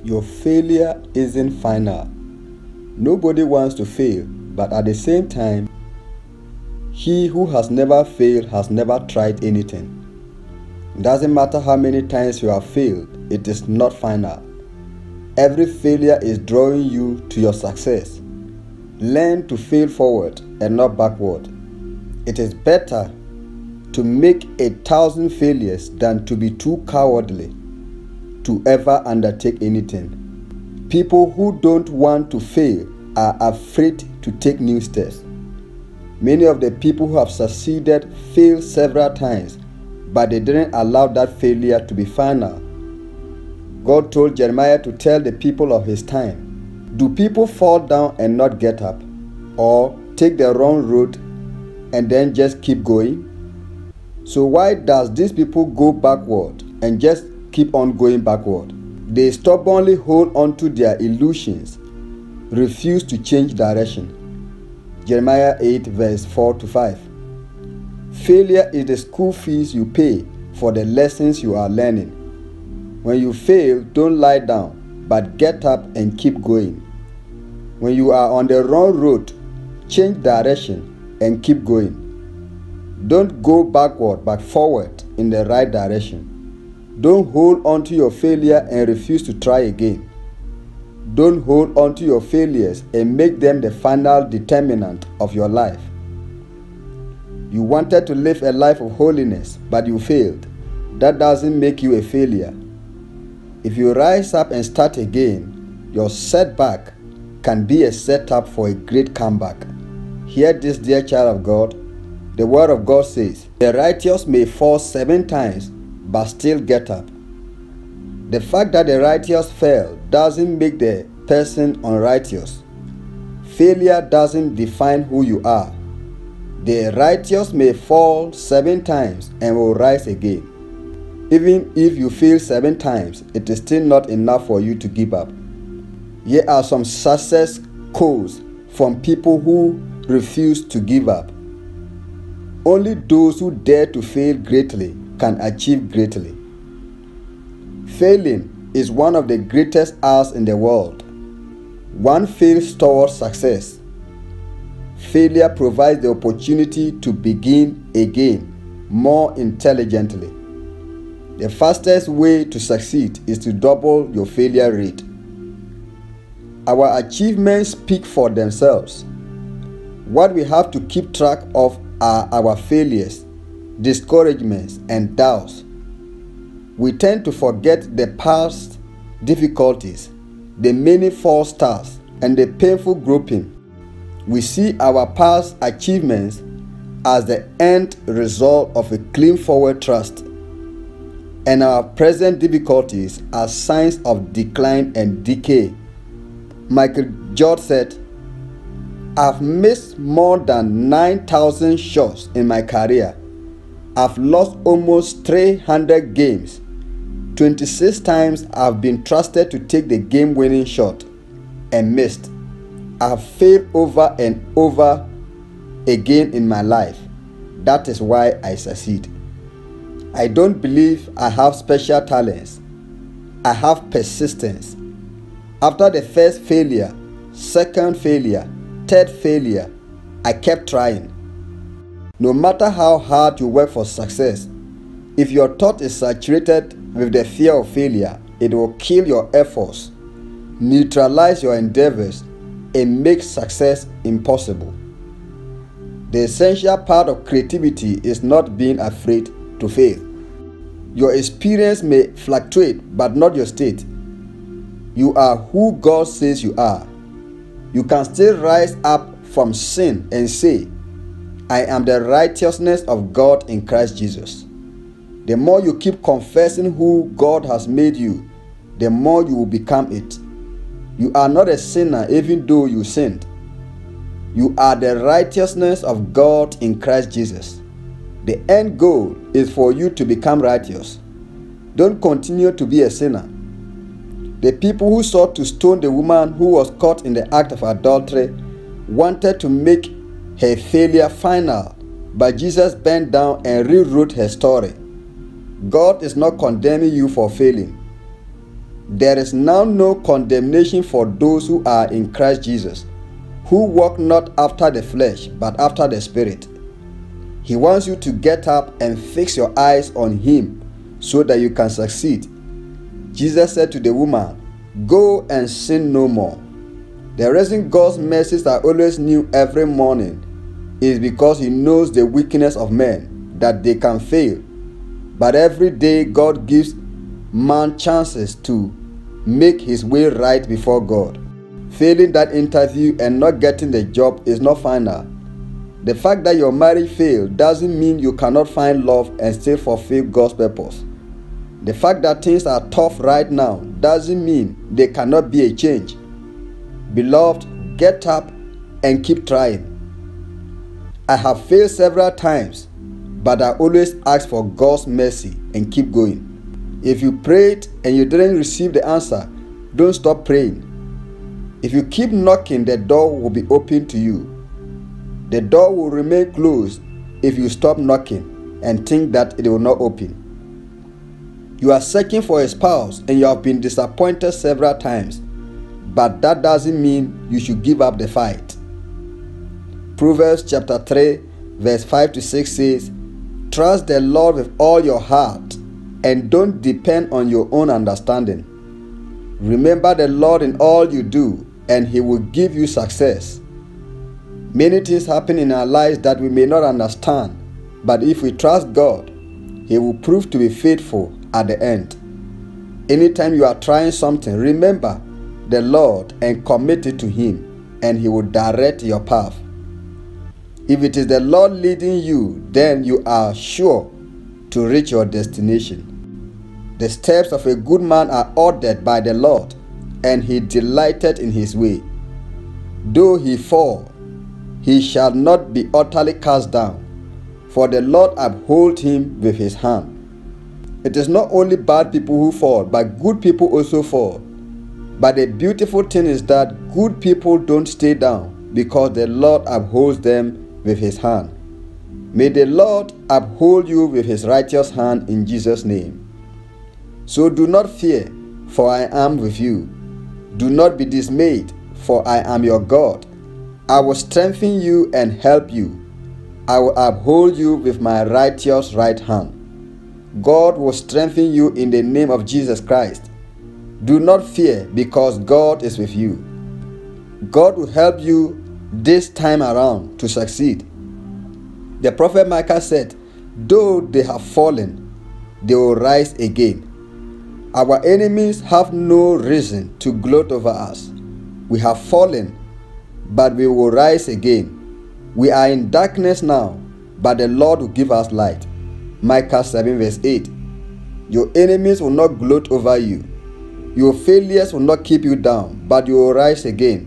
Your failure isn't final. Nobody wants to fail, but at the same time, he who has never failed has never tried anything. It doesn't matter how many times you have failed, it is not final. Every failure is drawing you to your success. Learn to fail forward and not backward. It is better to make 1,000 failures than to be too cowardly to ever undertake anything. People who don't want to fail are afraid to take new steps. Many of the people who have succeeded failed several times, but they didn't allow that failure to be final. God told Jeremiah to tell the people of his time, do people fall down and not get up, or take the wrong road and then just keep going? So why does these people go backward and just keep on going backward? They stubbornly hold on to their illusions, refuse to change direction. Jeremiah 8 verse 4-5. Failure is the school fees you pay for the lessons you are learning. When you fail, don't lie down, but get up and keep going. When you are on the wrong road, change direction and keep going. Don't go backward but forward in the right direction. Don't hold on to your failure and refuse to try again. Don't hold on to your failures and make them the final determinant of your life. You wanted to live a life of holiness, but you failed. That doesn't make you a failure. If you rise up and start again, your setback can be a setup for a great comeback. Hear this, dear child of God. The word of God says, the righteous may fall 7 times, but still get up. The fact that the righteous fell doesn't make the person unrighteous. Failure doesn't define who you are. The righteous may fall 7 times and will rise again. Even if you fail 7 times, it is still not enough for you to give up. Here are some success quotes from people who refuse to give up. Only those who dare to fail greatly can achieve greatly. Failing is one of the greatest arts in the world. One fails towards success. Failure provides the opportunity to begin again more intelligently. The fastest way to succeed is to double your failure rate. Our achievements speak for themselves. What we have to keep track of are our failures, discouragements, and doubts. We tend to forget the past difficulties, the many false starts, and the painful groping. We see our past achievements as the end result of a clean forward thrust, and our present difficulties as signs of decline and decay. Michael Jordan said, I've missed more than 9,000 shots in my career. I've lost almost 300 games. 26 times I've been trusted to take the game-winning shot and missed. I've failed over and over again in my life. That is why I succeed. I don't believe I have special talents. I have persistence. After the first failure, second failure, third failure, I kept trying. No matter how hard you work for success, if your thought is saturated with the fear of failure, it will kill your efforts, neutralize your endeavors, and make success impossible. The essential part of creativity is not being afraid to fail. Your experience may fluctuate, but not your state. You are who God says you are. You can still rise up from sin and say, I am the righteousness of God in Christ Jesus. The more you keep confessing who God has made you, the more you will become it. You are not a sinner even though you sinned. You are the righteousness of God in Christ Jesus. The end goal is for you to become righteous. Don't continue to be a sinner. The people who sought to stone the woman who was caught in the act of adultery wanted to make her failure final, but Jesus bent down and rewrote her story. God is not condemning you for failing. There is now no condemnation for those who are in Christ Jesus, who walk not after the flesh, but after the Spirit. He wants you to get up and fix your eyes on Him so that you can succeed. Jesus said to the woman, "Go and sin no more." The reason God's mercies are always new every morning is because He knows the weakness of men, that they can fail. But every day God gives man chances to make his way right before God. Failing that interview and not getting the job is not final. The fact that your marriage failed doesn't mean you cannot find love and still fulfill God's purpose. The fact that things are tough right now doesn't mean there cannot be a change. Beloved, get up and keep trying. I have failed several times, but I always ask for God's mercy and keep going. If you prayed and you didn't receive the answer, don't stop praying. If you keep knocking, the door will be open to you. The door will remain closed if you stop knocking and think that it will not open. You are searching for a spouse and you have been disappointed several times, but that doesn't mean you should give up the fight. Proverbs chapter 3 verse 5 to 6 says, "Trust the Lord with all your heart and don't depend on your own understanding. Remember the Lord in all you do, and He will give you success." Many things happen in our lives that we may not understand, but if we trust God, He will prove to be faithful at the end. Anytime you are trying something, remember the Lord and commit it to Him, and He will direct your path. If it is the Lord leading you, then you are sure to reach your destination. The steps of a good man are ordered by the Lord, and He delighted in his way. Though he fall, he shall not be utterly cast down, for the Lord upholds him with His hand. It is not only bad people who fall, but good people also fall. But the beautiful thing is that good people don't stay down, because the Lord upholds them with His hand. May the Lord uphold you with His righteous hand in Jesus' name. So do not fear, for I am with you. Do not be dismayed, for I am your God. I will strengthen you and help you. I will uphold you with my righteous right hand. God will strengthen you in the name of Jesus Christ. Do not fear, because God is with you. God will help you this time around to succeed. The prophet Micah said, "Though they have fallen, they will rise again." Our enemies have no reason to gloat over us. We have fallen, but we will rise again. We are in darkness now, but the Lord will give us light. Micah 7 verse 8. Your enemies will not gloat over you. Your failures will not keep you down, but you will rise again.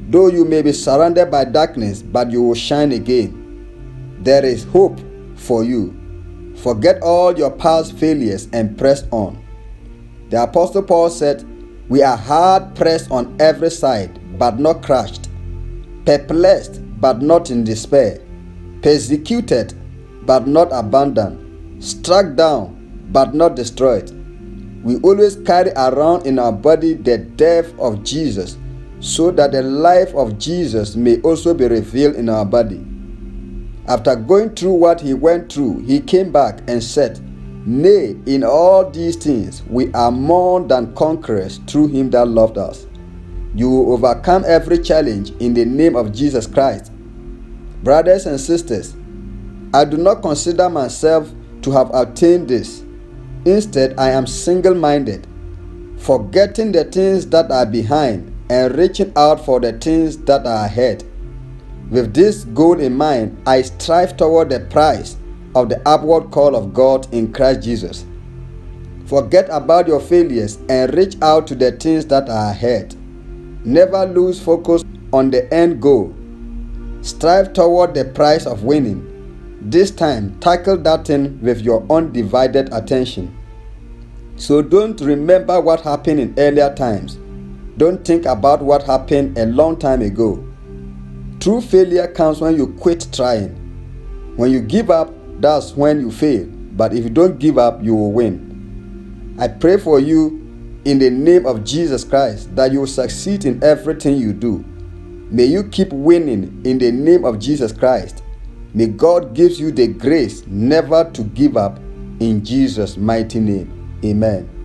Though you may be surrounded by darkness, but you will shine again. There is hope for you. Forget all your past failures and press on. The Apostle Paul said, "We are hard pressed on every side, but not crushed. Perplexed, but not in despair. Persecuted, but not abandoned. Struck down, but not destroyed." We always carry around in our body the death of Jesus, so that the life of Jesus may also be revealed in our body. After going through what He went through, He came back and said, "Nay, in all these things we are more than conquerors through Him that loved us." You will overcome every challenge in the name of Jesus Christ. Brothers and sisters, I do not consider myself to have attained this. Instead, I am single-minded, forgetting the things that are behind and reaching out for the things that are ahead. With this goal in mind, I strive toward the prize of the upward call of God in Christ Jesus. Forget about your failures and reach out to the things that are ahead. Never lose focus on the end goal. Strive toward the prize of winning. This time, tackle that thing with your undivided attention. So don't remember what happened in earlier times. Don't think about what happened a long time ago. True failure comes when you quit trying. When you give up, that's when you fail. But if you don't give up, you will win. I pray for you in the name of Jesus Christ that you will succeed in everything you do. May you keep winning in the name of Jesus Christ. May God give you the grace never to give up in Jesus' mighty name. Amen.